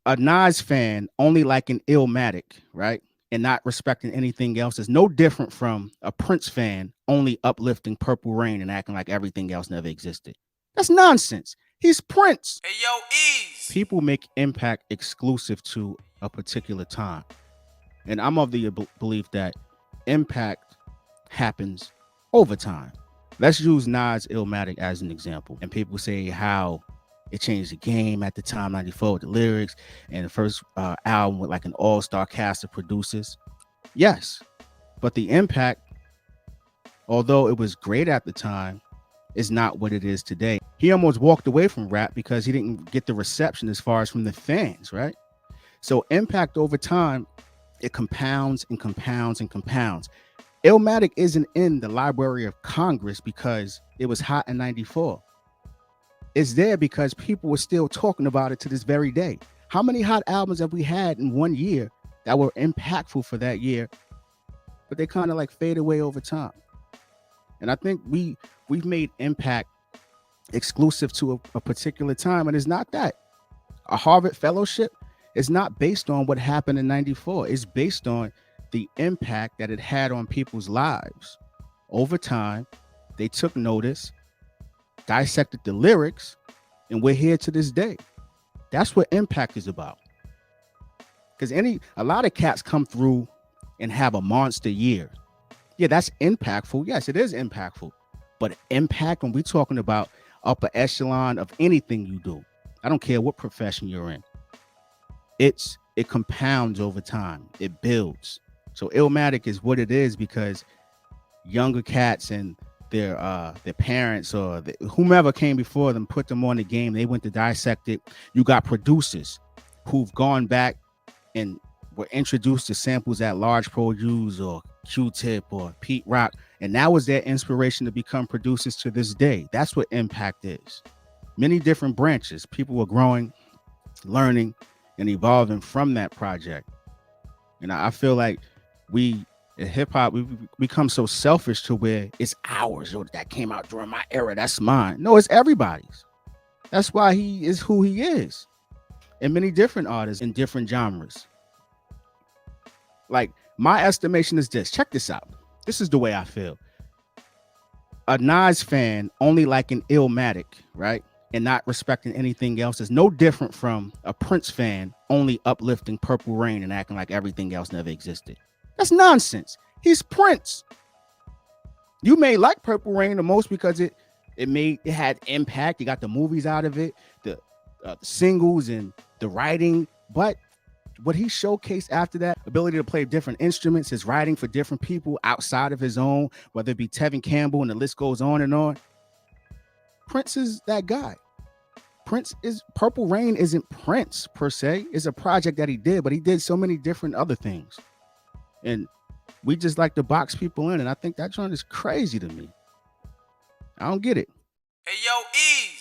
A Nas fan only liking Illmatic, right? And not respecting anything else is no different from a Prince fan only uplifting Purple Rain and acting like everything else never existed. That's nonsense. He's Prince. Hey yo, Eeze. People make impact exclusive to a particular time. And I'm of the belief that impact happens over time. Let's use Nas Illmatic as an example. And people say how it changed the game at the time, 94, with the lyrics and the first album with like an all-star cast of producers. Yes, but the impact, although it was great at the time, is not what it is today. He almost walked away from rap because he didn't get the reception as far as from the fans, right? So impact over time, it compounds and compounds and compounds. Illmatic isn't in the Library of Congress because it was hot in 94. It's there because people were still talking about it to this very day. How many hot albums have we had in 1 year that were impactful for that year, but they kind of like fade away over time? And I think we've made impact exclusive to a particular time, and it's not that. A Harvard fellowship is not based on what happened in 94. It's based on the impact that it had on people's lives. Over time, they took notice, dissected the lyrics, and we're here to this day. That's what impact is about. Because a lot of cats come through and have a monster year. Yeah, that's impactful. Yes, it is impactful. But impact, when we're talking about upper echelon of anything you do, I don't care what profession you're in, it compounds over time. It builds. So Illmatic is what it is because younger cats and their parents or whomever came before them put them on the game. They went to dissect it. You got producers who've gone back and were introduced to samples that Large Pro used or Q-Tip or Pete Rock, and that was their inspiration to become producers to this day. That's what impact is. Many different branches. People were growing, learning, and evolving from that project. And I feel like in hip hop, we become so selfish to where it's ours. Or that came out during my era. That's mine. No, it's everybody's. That's why he is who he is. And many different artists in different genres. Like, my estimation is this. Check this out. This is the way I feel. A Nas fan only liking Illmatic, right? And not respecting anything else is no different from a Prince fan only uplifting Purple Rain and acting like everything else never existed. That's nonsense. He's Prince. You may like Purple Rain the most because it had impact. You got the movies out of it, the singles and the writing. But what he showcased after that, ability to play different instruments, his writing for different people outside of his own, whether it be Tevin Campbell, and the list goes on and on. Prince is that guy. Purple Rain isn't Prince per se. It's a project that he did, but he did so many different other things. And we just like to box people in, and I think that joint is crazy to me. I don't get it. Hey yo, Eeze.